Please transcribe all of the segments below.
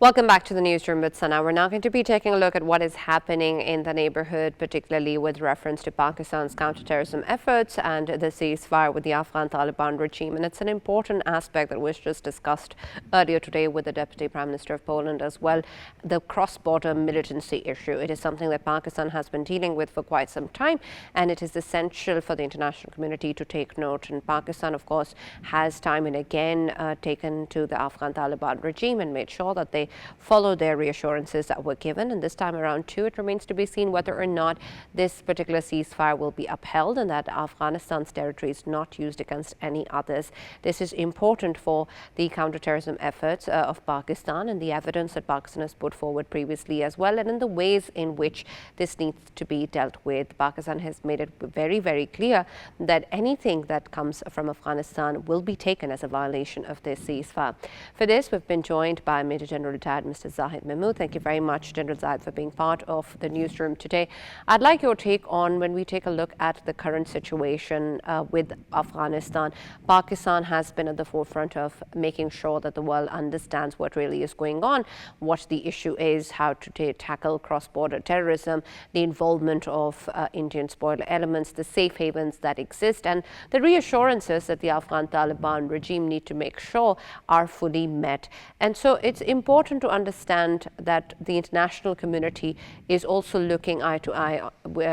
Welcome back to the newsroom with Sana. We're now going to be taking a look at what is happening in the neighborhood, particularly with reference to Pakistan's counterterrorism efforts and the ceasefire with the Afghan Taliban regime. And it's an important aspect that was just discussed earlier today with the Deputy Prime Minister of Poland as well, the cross-border militancy issue. It is something that Pakistan has been dealing with for quite some time, and it is essential for the international community to take note. And Pakistan, of course, has time and again taken to the Afghan Taliban regime and made sure that they follow their reassurances that were given. And this time around too, it remains to be seen whether or not this particular ceasefire will be upheld and that Afghanistan's territory is not used against any others. This is important for the counterterrorism efforts of Pakistan and the evidence that Pakistan has put forward previously as well, and in the ways in which this needs to be dealt with. Pakistan has made it very, very clear that anything that comes from Afghanistan will be taken as a violation of this ceasefire. For this, we've been joined by Major General retired Mr. Zahid. Mahmood, thank you very much, General Zahid, for being part of the newsroom today. I'd like your take on when we take a look at the current situation with Afghanistan. Pakistan has been at the forefront of making sure that the world understands what really is going on, what the issue is, how to tackle cross-border terrorism, the involvement of Indian spoiled elements, the safe havens that exist, and the reassurances that the Afghan Taliban regime need to make sure are fully met. And so it's important to understand that the international community is also looking eye to eye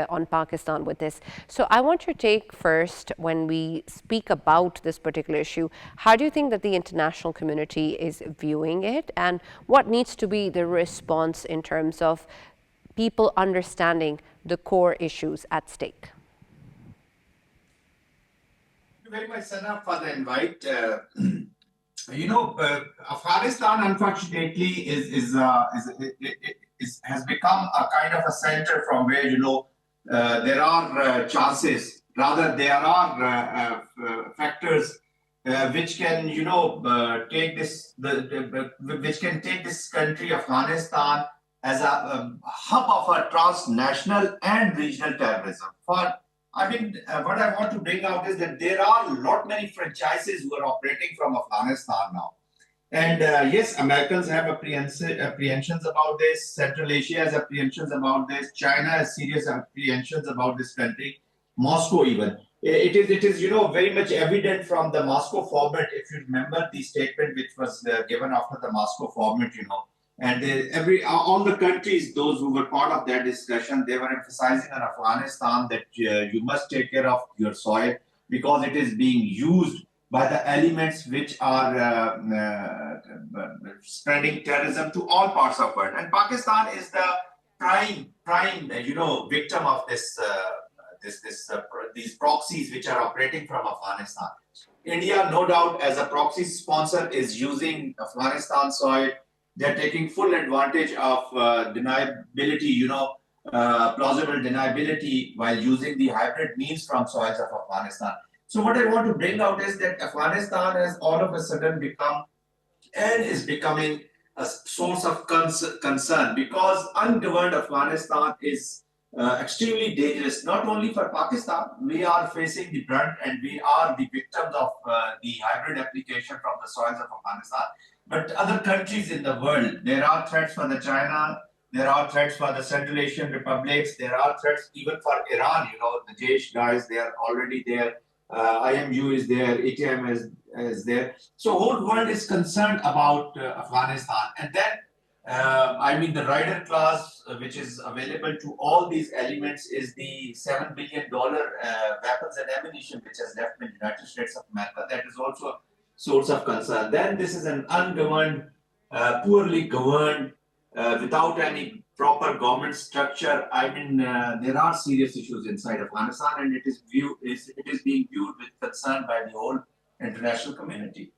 on Pakistan with this. So I want your take first when we speak about this particular issue. How do you think that the international community is viewing it, and what needs to be the response in terms of people understanding the core issues at stake? Thank you very much, Sana, for the invite. Afghanistan, unfortunately, has become a kind of a center from where there are chances. Rather, there are factors which can take this country, Afghanistan, as a hub of a transnational and regional terrorism. What I want to bring out is that there are many franchises who are operating from Afghanistan now. And yes, Americans have apprehensions about this. Central Asia has apprehensions about this. China has serious apprehensions about this country. Moscow even. It is very much evident from the Moscow format. If you remember the statement which was given after the Moscow format, and all the countries, those who were part of that discussion, they were emphasizing on Afghanistan that you must take care of your soil because it is being used by the elements which are spreading terrorism to all parts of the world. And Pakistan is the prime victim of these proxies which are operating from Afghanistan. India, no doubt, as a proxy sponsor, is using Afghanistan soil. They're taking full advantage of deniability, plausible deniability while using the hybrid means from soils of Afghanistan. So what I want to bring out is that Afghanistan has all of a sudden become and is becoming a source of concern because ungoverned Afghanistan is extremely dangerous, not only for Pakistan. We are facing the brunt and we are the victims of the hybrid application from the soils of Afghanistan. But other countries in the world, there are threats for the China, there are threats for the Central Asian republics, there are threats even for Iran. The Jaish guys, they are already there. IMU is there, ATM is there. So whole world is concerned about Afghanistan. And then, the rider class, which is available to all these elements, is the $7 billion weapons and ammunition, which has left in the United States of America. That is also a source of concern. Then this is an ungoverned, poorly governed, without any proper government structure. There are serious issues inside Afghanistan, and it is being viewed with concern by the whole international community.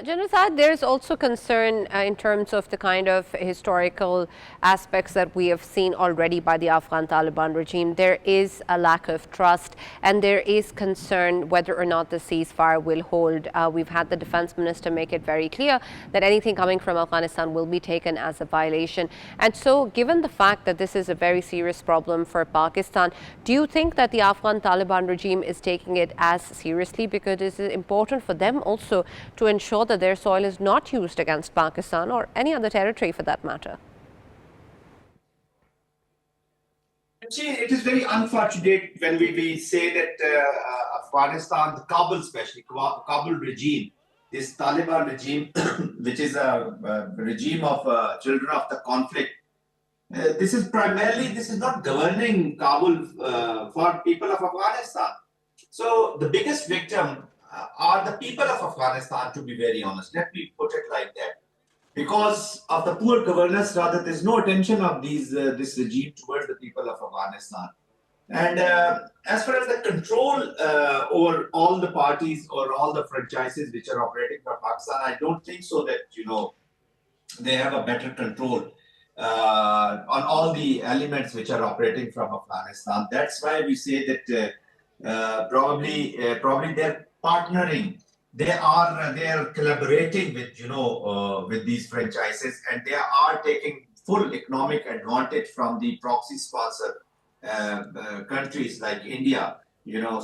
General Zahid, there is also concern in terms of the kind of historical aspects that we have seen already by the Afghan Taliban regime. There is a lack of trust, and there is concern whether or not the ceasefire will hold. We've had the defense minister make it very clear that anything coming from Afghanistan will be taken as a violation. And so, given the fact that this is a very serious problem for Pakistan, do you think that the Afghan Taliban regime is taking it as seriously? Because it is important for them also to ensure ensure that their soil is not used against Pakistan or any other territory for that matter? See, it is very unfortunate when we say that Afghanistan, Kabul especially, Kabul regime, this Taliban regime, which is a regime of children of the conflict, this is not governing Kabul for people of Afghanistan. So the biggest victim are the people of Afghanistan, to be very honest. Let me put it like that. Because of the poor governance, rather, there's no attention of this regime towards the people of Afghanistan. And as far as the control over all the parties or all the franchises which are operating from Pakistan, I don't think so that, they have a better control on all the elements which are operating from Afghanistan. That's why we say that probably they're partnering. They are collaborating with with these franchises, and they are taking full economic advantage from the proxy sponsor countries like India.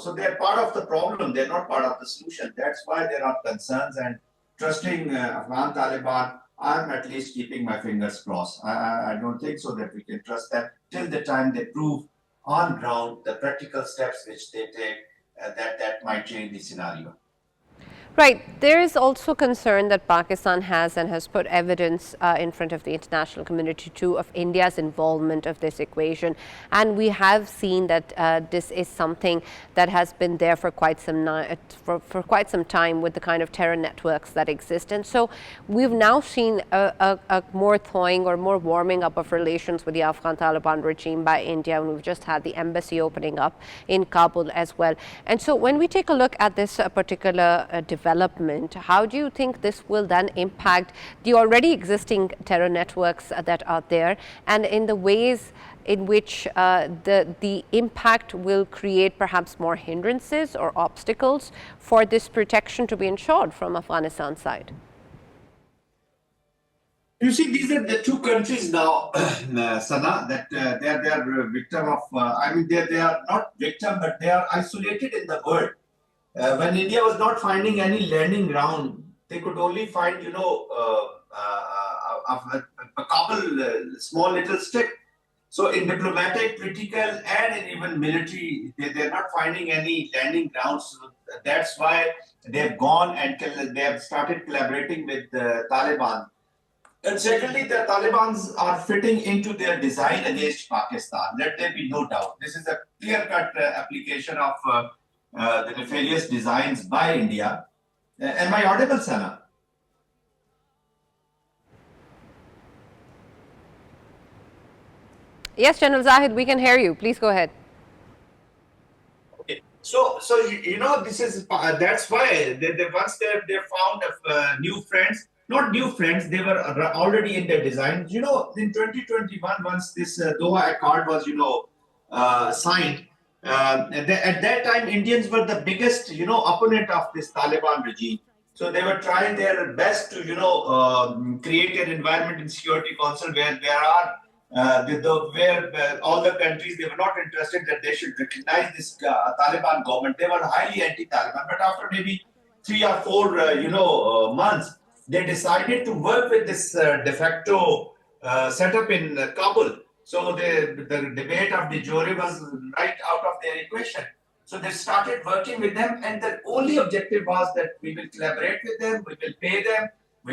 So they're part of the problem. They're not part of the solution. That's why there are concerns, and trusting Afghan Taliban, I'm at least keeping my fingers crossed. I don't think so that we can trust them till the time they prove on ground the practical steps which they take that might change the scenario. Right. There is also concern that Pakistan has and has put evidence in front of the international community too of India's involvement of this equation. And we have seen that this is something that has been there for quite for quite some time with the kind of terror networks that exist. And so we've now seen a more thawing or more warming up of relations with the Afghan Taliban regime by India. And we've just had the embassy opening up in Kabul as well. And so when we take a look at this particular development, how do you think this will then impact the already existing terror networks that are there, and in the ways in which the impact will create perhaps more hindrances or obstacles for this protection to be ensured from Afghanistan's side? You see, these are the two countries now, Sana, that they are victim of. They are not victim, but they are isolated in the world. When India was not finding any landing ground, they could only find, a couple small little stick. So in diplomatic, political, and in even military, they're not finding any landing grounds. So that's why they've gone and they have started collaborating with the Taliban. And secondly, the Taliban's are fitting into their design against Pakistan. Let there be no doubt. This is a clear-cut application of the nefarious designs by India. Am I audible, Sana? Yes, General Zahid, we can hear you. Please go ahead. Okay. So this is that's why once they found new friends, not new friends, they were already in their design. In 2021, once this Doha Accord was signed. At that time, Indians were the biggest, opponent of this Taliban regime. So they were trying their best to, create an environment in Security Council where there are, where all the countries, they were not interested that they should recognize this Taliban government. They were highly anti-Taliban. But after maybe 3 or 4, months, they decided to work with this de facto setup in Kabul. So the debate of de jure was right out of their equation. So they started working with them, and the only objective was that we will collaborate with them, we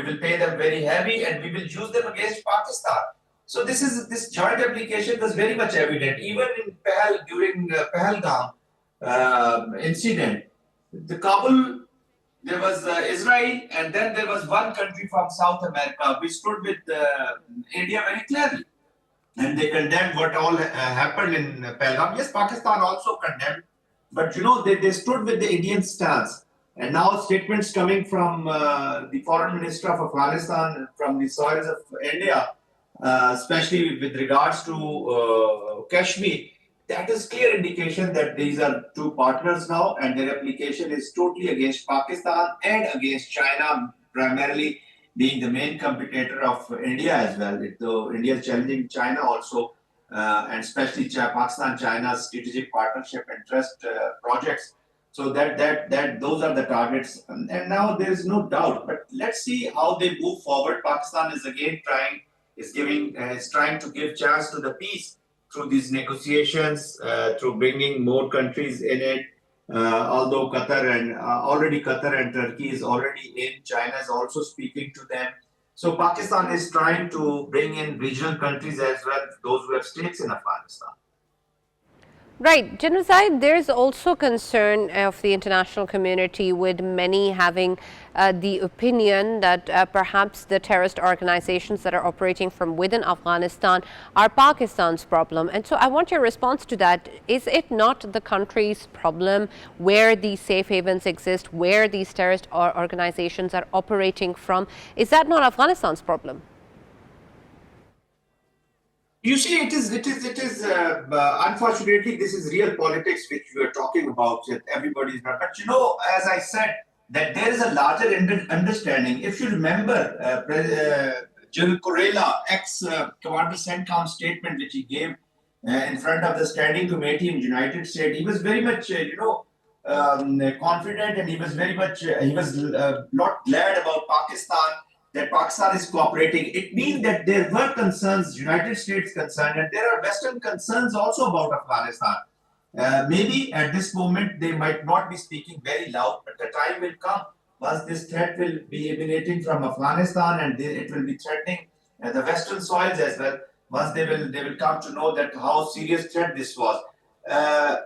will pay them very heavy, and we will use them against Pakistan. So this joint application was very much evident. Even in during Pahalgam incident, the Kabul, there was Israel, and then there was one country from South America which stood with India very clearly. And they condemned what all happened in Pahalgam. Yes, Pakistan also condemned, but they stood with the Indian stance. And now statements coming from the foreign minister of Afghanistan, from the soils of India, especially with regards to Kashmir, that is clear indication that these are two partners now, and their application is totally against Pakistan and against China, primarily being the main competitor of India as well. Though India is challenging China also, and especially Pakistan-China's strategic partnership and trust projects. So that those are the targets, and now there is no doubt. But let's see how they move forward. Pakistan is again trying to give chance to the peace through these negotiations, through bringing more countries in it. Although Qatar and Turkey is already in, China is also speaking to them. So Pakistan is trying to bring in regional countries as well, those who have stakes in Afghanistan. Right. General Zahid, there is also concern of the international community, with many having the opinion that perhaps the terrorist organizations that are operating from within Afghanistan are Pakistan's problem. And so I want your response to that. Is it not the country's problem where these safe havens exist, where these terrorist organizations are operating from? Is that not Afghanistan's problem? You see, unfortunately, this is real politics which we are talking about. That everybody's not. But as I said, that there is a larger understanding. If you remember, General Corella, ex-Commander CENTCOM statement which he gave in front of the Standing Committee in the United States, he was very much, confident, and he was very much, he was not glad about Pakistan, that Pakistan is cooperating. It means that there were concerns, United States concerned, and there are Western concerns also about Afghanistan. Maybe at this moment they might not be speaking very loud, but the time will come once this threat will be emanating from Afghanistan, and it will be threatening the Western soils as well. Once they will come to know that how serious threat this was.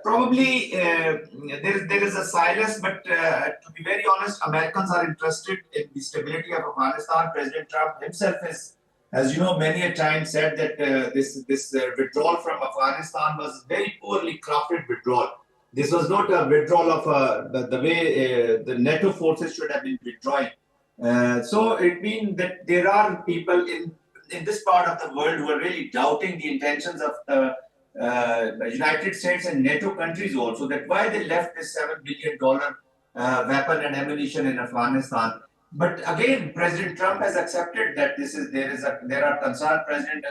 Probably there is a silence, but to be very honest, Americans are interested in the stability of Afghanistan. President Trump himself as you know, many a time said that this withdrawal from Afghanistan was very poorly crafted withdrawal. This was not a withdrawal of the way the NATO forces should have been withdrawing. So it means that there are people in this part of the world who are really doubting the intentions of the United States and NATO countries also, that why they left this $7 billion weapon and ammunition in Afghanistan. But again, President Trump has accepted that there are concerns. President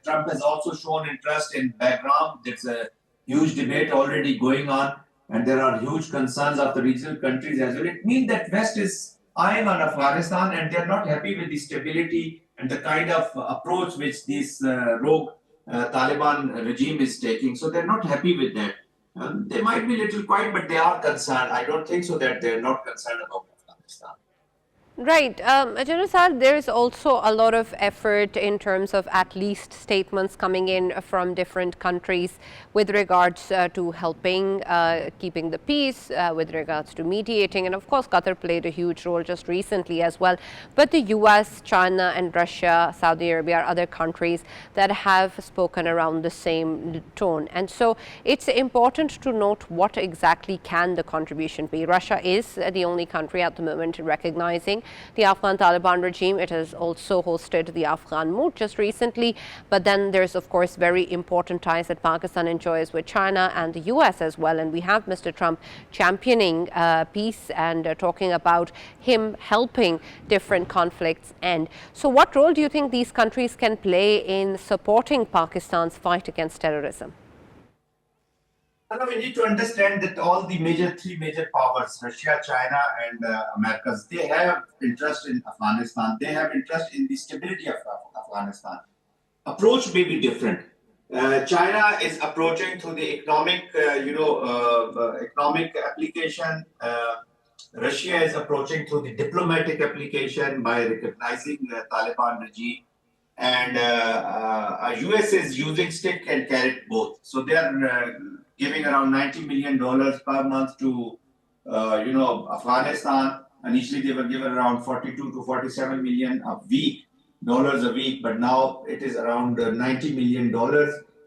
Trump has also shown interest in background. There's a huge debate already going on, and there are huge concerns of the regional countries as well. It means that West is eyeing on Afghanistan, and they're not happy with the stability and the kind of approach which this rogue Taliban regime is taking. So they're not happy with that. They might be a little quiet, but they are concerned. I don't think so that they're not concerned about Afghanistan. Right. General Zahid, there is also a lot of effort in terms of at least statements coming in from different countries with regards to helping keeping the peace, with regards to mediating. And of course, Qatar played a huge role just recently as well. But the US, China and Russia, Saudi Arabia are other countries that have spoken around the same tone. And so it's important to note what exactly can the contribution be. Russia is the only country at the moment recognizing the Afghan Taliban regime. It has also hosted the Afghan Mood just recently. But then there's, of course, very important ties that Pakistan enjoys with China and the US as well. And we have Mr. Trump championing peace and talking about him helping different conflicts end. So what role do you think these countries can play in supporting Pakistan's fight against terrorism? We need to understand that all the three major powers, Russia, China, and Americas, they have interest in Afghanistan. They have interest in the stability of Afghanistan. Approach may be different. China is approaching through the economic application. Russia is approaching through the diplomatic application by recognizing the Taliban regime. And US is using stick and carrot both. So they are giving around $90 million per month to, Afghanistan. Initially, they were given around 42 to 47 million dollars a week, but now it is around $90 million.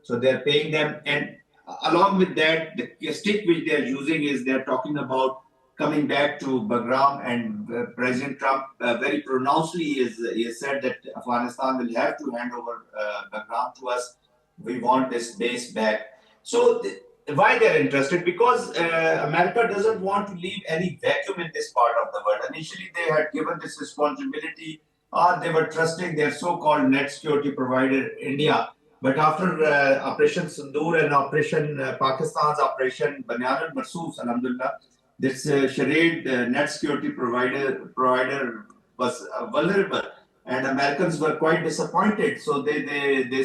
So they're paying them, and along with that, the stick which they're using is they're talking about coming back to Bagram, and President Trump very pronouncedly has said that Afghanistan will have to hand over Bagram to us. We want this base back. So why they're interested? Because America doesn't want to leave any vacuum in this part of the world. Initially, they had given this responsibility, or they were trusting their so-called net security provider, India. But after Operation Sindoor and Pakistan's Operation Banyan al-Marsoos, alhamdulillah, this charade net security provider was vulnerable, and Americans were quite disappointed. So they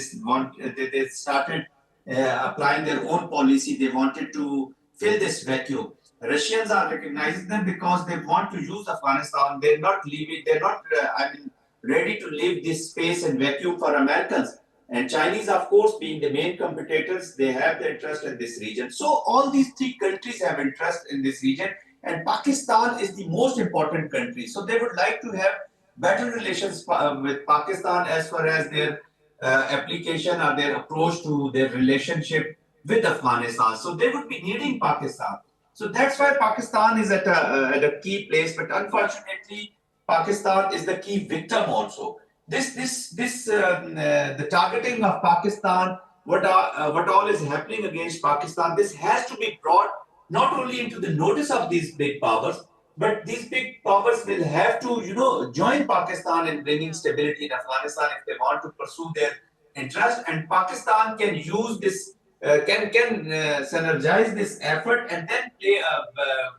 started applying their own policy. They wanted to fill this vacuum. Russians are recognizing them because they want to use Afghanistan. They're not leaving. They're not. Ready to leave this space and vacuum for Americans. And Chinese, of course, being the main competitors, they have the interest in this region. So all these three countries have interest in this region, and Pakistan is the most important country. So they would like to have better relations with Pakistan as far as their application or their approach to their relationship with Afghanistan. So they would be needing Pakistan. So that's why Pakistan is at a key place. But unfortunately, Pakistan is the key victim also. The targeting of Pakistan, what all is happening against Pakistan, this has to be brought not only into the notice of these big powers, but these big powers will have to, join Pakistan in bringing stability in Afghanistan if they want to pursue their interest. And Pakistan can use this, can synergize this effort and then play a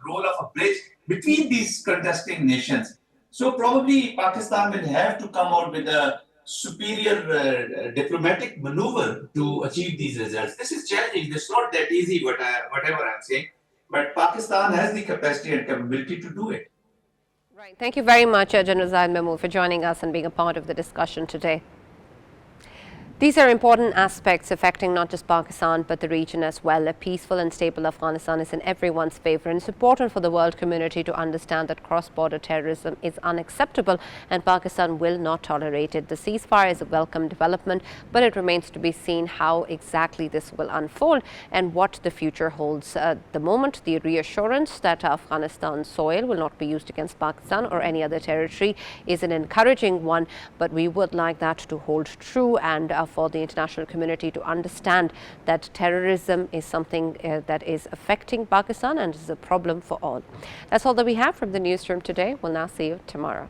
role of a bridge between these contesting nations. So probably Pakistan will have to come out with a superior diplomatic maneuver to achieve these results. This is challenging. It's not that easy, whatever I'm saying. But Pakistan has the capacity and capability to do it. Right. Thank you very much, General Zahid Mahmood, for joining us and being a part of the discussion today. These are important aspects affecting not just Pakistan but the region as well. A peaceful and stable Afghanistan is in everyone's favor, and it's important for the world community to understand that cross-border terrorism is unacceptable and Pakistan will not tolerate it. The ceasefire is a welcome development, but it remains to be seen how exactly this will unfold and what the future holds. At the moment, the reassurance that Afghanistan's soil will not be used against Pakistan or any other territory is an encouraging one, but we would like that to hold true and for the international community to understand that terrorism is something that is affecting Pakistan and is a problem for all. That's all that we have from the newsroom today. We'll now see you tomorrow.